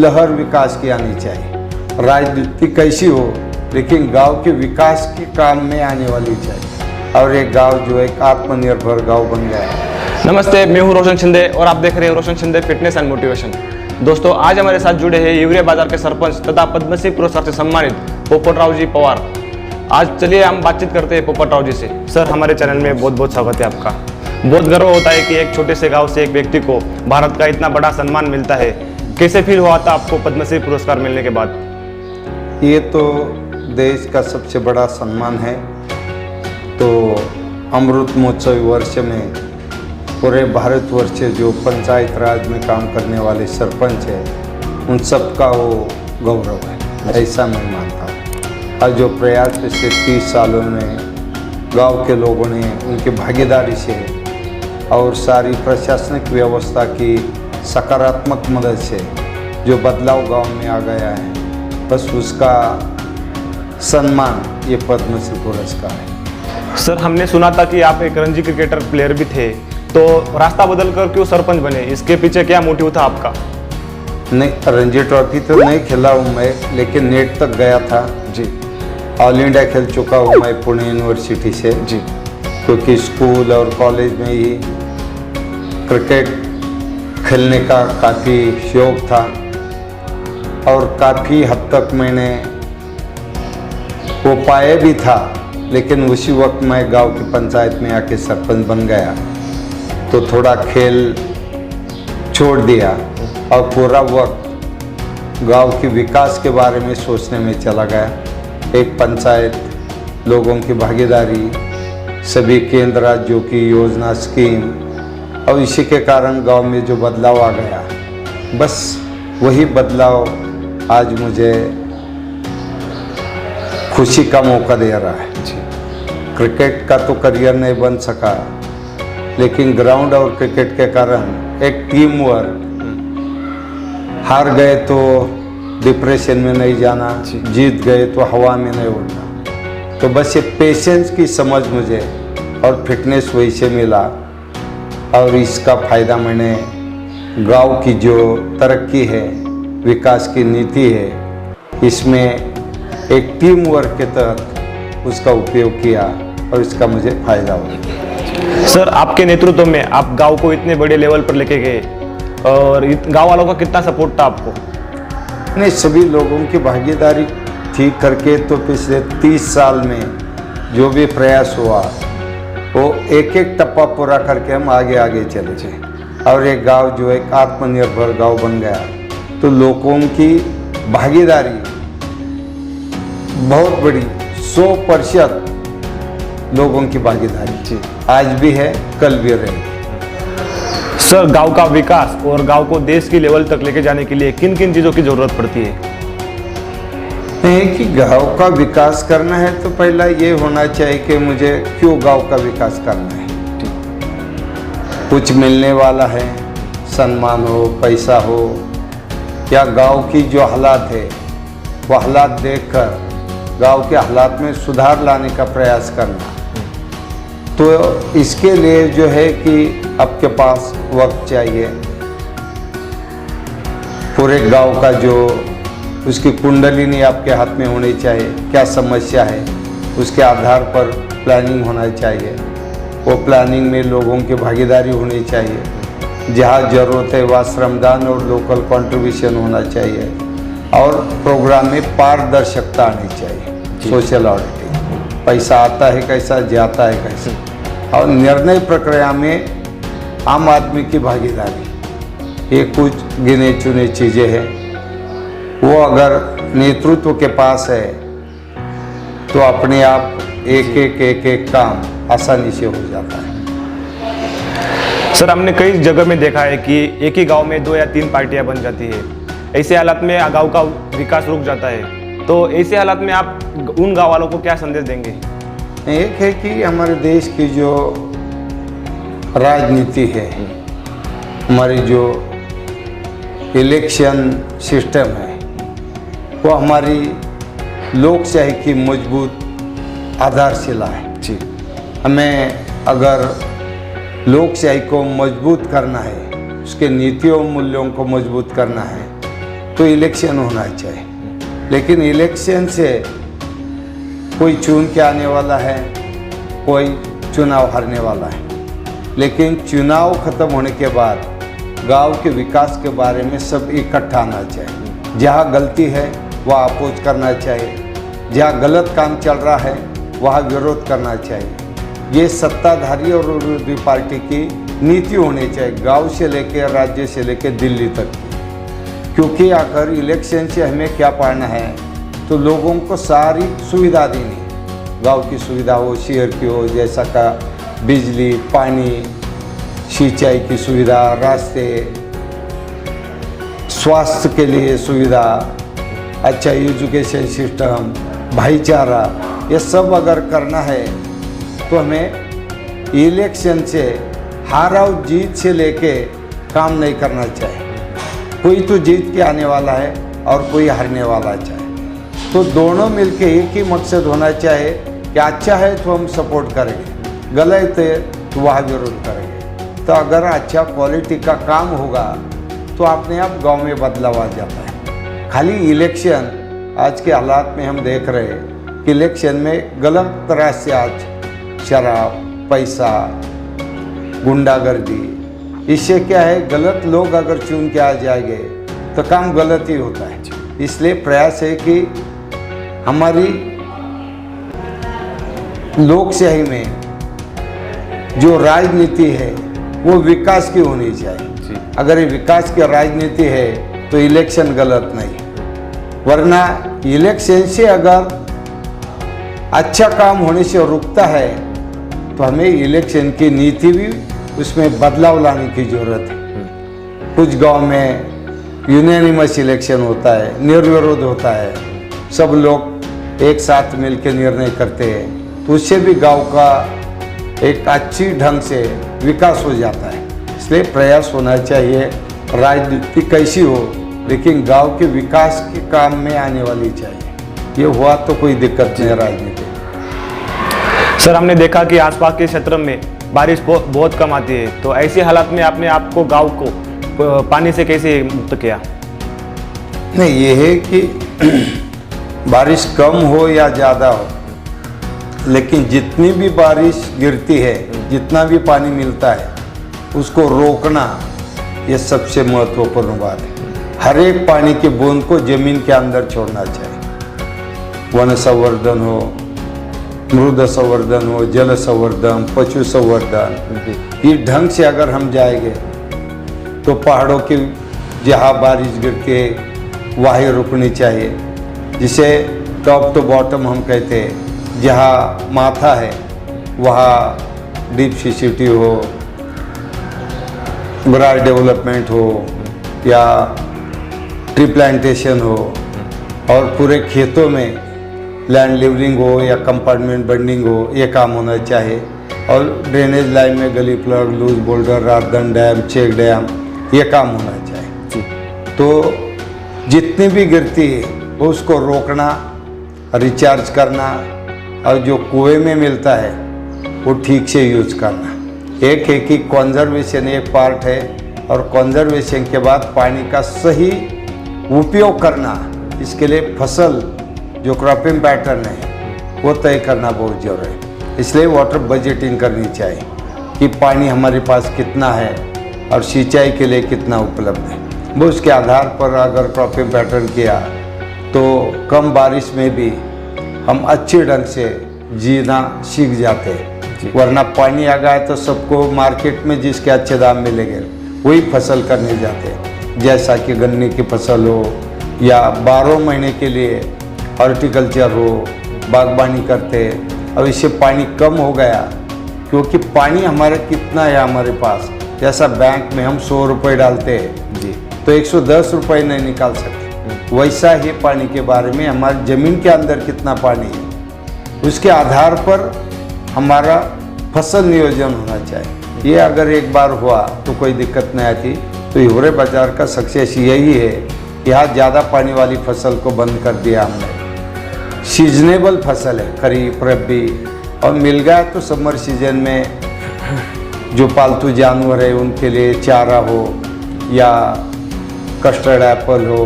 लहर विकास की आनी चाहिए। राजनीति कैसी हो लेकिन गांव के विकास के काम में आने वाली चाहिए, और एक गांव जो है एक आत्मनिर्भर गांव बन गया है। नमस्ते, मैं हूं रोशन शिंदे और आप देख रहे हैं रोशन शिंदे फिटनेस एंड मोटिवेशन। दोस्तों, आज हमारे साथ जुड़े हैं हिवरे बाजार के सरपंच तथा पद्मश्री पुरस्कार से सम्मानित पोपटराव जी पवार। आज चलिए हम बातचीत करते हैं पोपटराव जी से। सर, हमारे चैनल में बहुत बहुत स्वागत है आपका। बहुत गर्व होता है कि एक छोटे से गांव से एक व्यक्ति को भारत का इतना बड़ा सम्मान मिलता है। कैसे फील हुआ था आपको पद्मश्री पुरस्कार मिलने के बाद? ये तो देश का सबसे बड़ा सम्मान है। तो अमृत महोत्सव वर्ष में पूरे भारतवर्ष जो पंचायत राज में काम करने वाले सरपंच हैं उन सब का वो गौरव है, ऐसा मैं मानता हूँ। और जो प्रयास पिछले 30 सालों में गांव के लोगों ने उनकी भागीदारी से और सारी प्रशासनिक व्यवस्था की सकारात्मक मदद से जो बदलाव गांव में आ गया है, बस उसका सम्मान ये पद्मश्री पुरस्कार है। सर, हमने सुना था कि आप एक रणजी क्रिकेटर प्लेयर भी थे, तो रास्ता बदलकर क्यों सरपंच बने? इसके पीछे क्या मोटिव था आपका? नहीं, रणजी ट्रॉफी तो नहीं खेला हूँ मैं, लेकिन नेट तक गया था जी। ऑल इंडिया खेल चुका हूँ मैं पुणे यूनिवर्सिटी से जी। क्योंकि स्कूल और कॉलेज में ही क्रिकेट खेलने का काफ़ी शौक था और काफ़ी हद तक मैंने वो पाया भी था। लेकिन उसी वक्त मैं गांव की पंचायत में आके सरपंच बन गया तो थोड़ा खेल छोड़ दिया और पूरा वक्त गांव के विकास के बारे में सोचने में चला गया। एक पंचायत, लोगों की भागीदारी, सभी केंद्र राज्यों की योजना स्कीम, और इसी के कारण गांव में जो बदलाव आ गया, बस वही बदलाव आज मुझे खुशी का मौका दे रहा है। क्रिकेट का तो करियर नहीं बन सका, लेकिन ग्राउंड और क्रिकेट के कारण एक टीम वर्क, हार गए तो डिप्रेशन में नहीं जाना, जीत गए तो हवा में नहीं उड़ना। तो बस ये पेशेंस की समझ मुझे और फिटनेस वही से मिला, और इसका फ़ायदा मैंने गांव की जो तरक्की है, विकास की नीति है, इसमें एक टीम वर्क के तहत उसका उपयोग किया और इसका मुझे फ़ायदा हुआ। सर, आपके नेतृत्व में आप गांव को इतने बड़े लेवल पर लेके गए और गांव वालों का कितना सपोर्ट था आपको? नहीं, सभी लोगों की भागीदारी ठीक करके तो पिछले 30 साल में जो भी प्रयास हुआ वो एक एक टप्पा पूरा करके हम आगे आगे चले जाए और एक गांव जो एक आत्मनिर्भर गांव बन गया। तो लोगों की भागीदारी बहुत बड़ी, 100% लोगों की भागीदारी आज भी है, कल भी रहेगी। सर, गांव का विकास और गांव को देश की लेवल तक लेके जाने के लिए किन किन चीज़ों की ज़रूरत पड़ती है? कि गांव का विकास करना है तो पहला ये होना चाहिए कि मुझे क्यों गांव का विकास करना है। कुछ मिलने वाला है, सम्मान हो, पैसा हो, या गांव की जो हालात है वो हालात देखकर गांव के हालात में सुधार लाने का प्रयास करना। तो इसके लिए जो है कि आपके पास वक्त चाहिए, पूरे गांव का जो उसकी कुंडलिनी आपके हाथ में होनी चाहिए, क्या समस्या है उसके आधार पर प्लानिंग होना चाहिए। वो प्लानिंग में लोगों की भागीदारी होनी चाहिए, जहाँ ज़रूरत है वहाँ श्रमदान और लोकल कंट्रीब्यूशन होना चाहिए, और प्रोग्राम में पारदर्शिता आनी चाहिए, सोशल ऑडिटिंग, पैसा आता है कैसा, जाता है कैसे, और निर्णय प्रक्रिया में आम आदमी की भागीदारी। ये कुछ गिने चुने चीज़ें हैं, वो अगर नेतृत्व के पास है तो अपने आप एक एक काम आसानी से हो जाता है। सर, हमने कई जगह में देखा है कि एक ही गांव में 2 या 3 पार्टियां बन जाती है। ऐसे हालात में गांव का विकास रुक जाता है। तो ऐसे हालात में आप उन गांव वालों को क्या संदेश देंगे? एक है कि हमारे देश की जो राजनीति है, हमारी जो इलेक्शन सिस्टम है, वो हमारी लोकशाही की मजबूत आधारशिला है। जी। हमें अगर लोकशाही को मजबूत करना है, उसके नीतियों मूल्यों को मजबूत करना है, तो इलेक्शन होना चाहिए। लेकिन इलेक्शन से कोई चुन के आने वाला है, कोई चुनाव हारने वाला है। लेकिन चुनाव खत्म होने के बाद गांव के विकास के बारे में सब इकट्ठा आना चाहिए। जहाँ गलती है वहाँ अपोज करना चाहिए, जहाँ गलत काम चल रहा है वहाँ विरोध करना चाहिए। ये सत्ताधारी और विरोधी पार्टी की नीति होनी चाहिए, गांव से लेकर राज्य से लेकर दिल्ली तक की। क्योंकि आखिर इलेक्शन से हमें क्या पाना है, तो लोगों को सारी सुविधा देनी, गांव की सुविधा हो, शहर की हो, जैसा का बिजली, पानी, सिंचाई की सुविधा, रास्ते, स्वास्थ्य के लिए सुविधा, अच्छा एजुकेशन सिस्टम, भाईचारा, ये सब अगर करना है तो हमें इलेक्शन से हार और जीत से लेके काम नहीं करना चाहिए। कोई तो जीत के आने वाला है और कोई हारने वाला चाहिए, तो दोनों मिलके एक ही मकसद होना चाहिए कि अच्छा है तो हम सपोर्ट करेंगे, गलत है तो वह विरोध करेंगे। तो अगर अच्छा क्वालिटी का काम होगा तो अपने आप गांव में बदलाव आ जाता है। खाली इलेक्शन आज के हालात में हम देख रहे हैं कि इलेक्शन में गलत तरह से आज शराब, पैसा, गुंडागर्दी, इससे क्या है, गलत लोग अगर चुन के आ जाएंगे तो काम गलत ही होता है। इसलिए प्रयास है कि हमारी लोकशाही में जो राजनीति है वो विकास की होनी चाहिए। अगर ये विकास की राजनीति है तो इलेक्शन गलत नहीं, वरना इलेक्शन से अगर अच्छा काम होने से रुकता है तो हमें इलेक्शन की नीति भी उसमें बदलाव लाने की जरूरत है। कुछ गांव में यूनानिमस इलेक्शन होता है, निर्विरोध होता है, सब लोग एक साथ मिलकर निर्णय करते हैं, तो उससे भी गांव का एक अच्छी ढंग से विकास हो जाता है। इसलिए प्रयास होना चाहिए, राजनीति कैसी हो लेकिन गांव के विकास के काम में आने वाली चाहिए। ये हुआ तो कोई दिक्कत नहीं है राजनीति। सर, हमने देखा कि आसपास के क्षेत्र में बारिश बहुत कम आती है, तो ऐसे हालात में आपने आपको गांव को पानी से कैसे मुक्त किया? नहीं, ये है कि बारिश कम हो या ज़्यादा हो, लेकिन जितनी भी बारिश गिरती है, जितना भी पानी मिलता है, उसको रोकना ये सबसे महत्वपूर्ण बात है। हर एक पानी की बूंद को जमीन के अंदर छोड़ना चाहिए। वन संवर्धन हो, मृद संवर्धन हो, जल संवर्धन, पशु संवर्धन, इस ढंग से अगर हम जाएंगे तो पहाड़ों की जहाँ बारिश गिरती है वहीं रुकनी चाहिए, जिसे टॉप टू बॉटम हम कहते हैं। जहाँ माथा है वहाँ डीप सी सिटी हो, ब्राड डेवलपमेंट हो या ट्री प्लांटेशन हो, और पूरे खेतों में लैंड लेवलिंग हो या कंपार्टमेंट बंडिंग हो, ये काम होना चाहिए। और ड्रेनेज लाइन में गली प्लग, लूज बोल्डर, राजधन डैम, चेक डैम, ये काम होना चाहिए। तो जितनी भी गिरती है वो उसको रोकना, रिचार्ज करना, और जो कुएं में मिलता है वो ठीक से यूज करना। एक है कि कंजर्वेशन एक पार्ट है, और कंजर्वेशन के बाद पानी का सही उपयोग करना, इसके लिए फसल जो क्रॉपिंग पैटर्न है वो तय करना बहुत जरूरी है। इसलिए वाटर बजटिंग करनी चाहिए कि पानी हमारे पास कितना है और सिंचाई के लिए कितना उपलब्ध है। वो उसके आधार पर अगर क्रॉपिंग पैटर्न किया तो कम बारिश में भी हम अच्छे ढंग से जीना सीख जाते हैं। वरना पानी आ गया तो सबको मार्केट में जिसके अच्छे दाम मिलेंगे वही फसल करने जाते हैं, जैसा कि गन्ने की फसल हो या 12 महीने के लिए हॉर्टिकल्चर हो, बागबानी करते हैं। अब इससे पानी कम हो गया, क्योंकि पानी हमारा कितना है हमारे पास, जैसा बैंक में हम 100 रुपये डालते हैं जी तो 110 रुपये नहीं निकाल सकते, वैसा ही पानी के बारे में हमारी ज़मीन के अंदर कितना पानी है उसके आधार पर हमारा फसल नियोजन होना चाहिए। ये अगर एक बार हुआ तो कोई दिक्कत नहीं आती। तो हिवरे बाजार का सक्सेस यही है कि यहाँ ज़्यादा पानी वाली फसल को बंद कर दिया हमने। सीजनेबल फसल है, खरीफ, रबी, और मिल गया तो समर सीजन में जो पालतू जानवर है उनके लिए चारा हो या कस्टर्ड एप्पल हो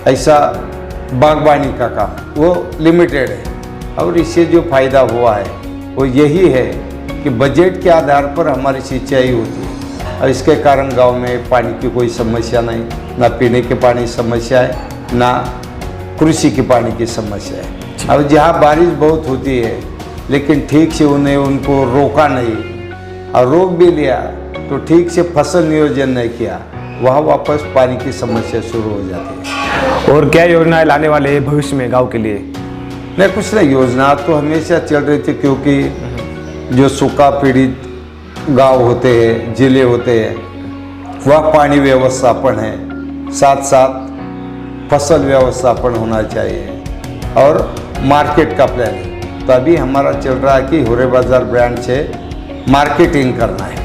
ऐसा बागवानी का काम वो लिमिटेड है। और इससे जो फ़ायदा हुआ है वो यही है कि बजट के आधार पर हमारी सिंचाई होती है और इसके कारण गांव में पानी की कोई समस्या नहीं, ना पीने के पानी की समस्या है, ना कृषि के पानी की समस्या है। अब जहाँ बारिश बहुत होती है लेकिन ठीक से उनको रोका नहीं और रोक भी लिया तो ठीक से फसल नियोजन नहीं किया, वहाँ वापस पानी की समस्या शुरू हो जाती है। और क्या योजनाएं लाने वाले हैं भविष्य में गांव के लिए? नहीं, कुछ नहीं, योजना तो हमेशा चल रही थी क्योंकि जो सूखा पीड़ित गांव होते हैं, जिले होते हैं, वह पानी व्यवस्थापन है, साथ साथ फसल व्यवस्थापन होना चाहिए और मार्केट का प्लानिंग। तो अभी हमारा चल रहा है कि हुर्रे बाजार ब्रांड से मार्केटिंग करना है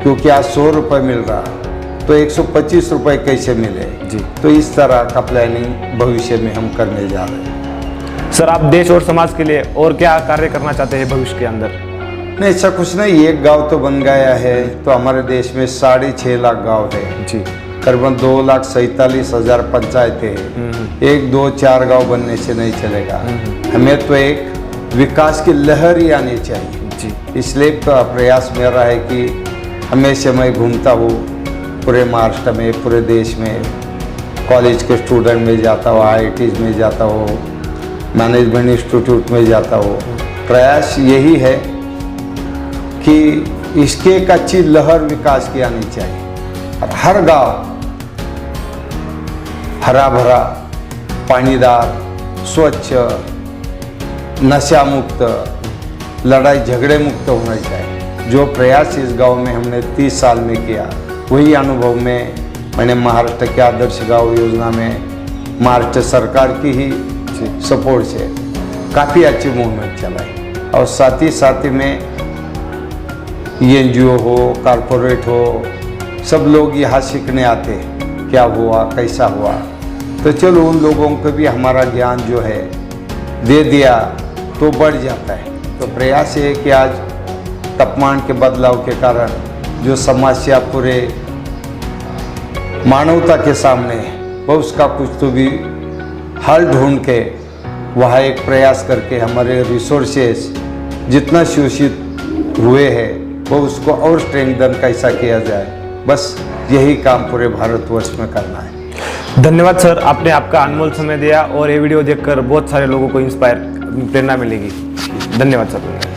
क्योंकि आज 100 रुपये मिल रहा तो 125 रुपये कैसे मिले जी। तो इस तरह का प्लानिंग भविष्य में हम करने जा रहे हैं। सर, आप देश और समाज के लिए और क्या कार्य करना चाहते हैं भविष्य के अंदर? नहीं, ऐसा कुछ नहीं, एक गांव तो बन गया है तो हमारे देश में 6.5 लाख गांव है जी। करीबन 2,47,000 पंचायतें हैं। 1, 2, 4 गांव बनने से नहीं चलेगा, हमें तो एक विकास की लहर ही आनी चाहिए जी। इसलिए तो प्रयास मेरा है कि हमेशा मैं घूमता हूँ पूरे महाराष्ट्र में, पूरे देश में, कॉलेज के स्टूडेंट में जाता हूँ, IITs में जाता हूँ, मैनेजमेंट इंस्टीट्यूट में जाता हूँ। प्रयास यही है कि इसके एक अच्छी लहर विकास की आनी चाहिए और हर गांव हरा भरा, पानीदार, स्वच्छ, नशा मुक्त, लड़ाई झगड़े मुक्त होना चाहिए। जो प्रयास इस गांव में हमने 30 साल में किया वही अनुभव में मैंने महाराष्ट्र के आदर्श गांव योजना में महाराष्ट्र सरकार की ही सपोर्ट से काफ़ी अच्छी मूवमेंट चलाई और साथ ही में NGO हो, कॉरपोरेट हो, सब लोग यहाँ सीखने आते हैं क्या हुआ, कैसा हुआ। तो चलो उन लोगों को भी हमारा ज्ञान जो है दे दिया तो बढ़ जाता है। तो प्रयास ये है कि आज तापमान के बदलाव के कारण जो समस्या पूरे मानवता के सामने है वो उसका कुछ तो भी हल ढूंढ के वहाँ एक प्रयास करके हमारे रिसोर्सेस जितना शोषित हुए हैं वो उसको और स्ट्रेंथन कैसा किया जाए, बस यही काम पूरे भारतवर्ष में करना है। धन्यवाद सर, आपने आपका अनमोल समय दिया और ये वीडियो देखकर बहुत सारे लोगों को इंस्पायर प्रेरणा मिलेगी। धन्यवाद सर।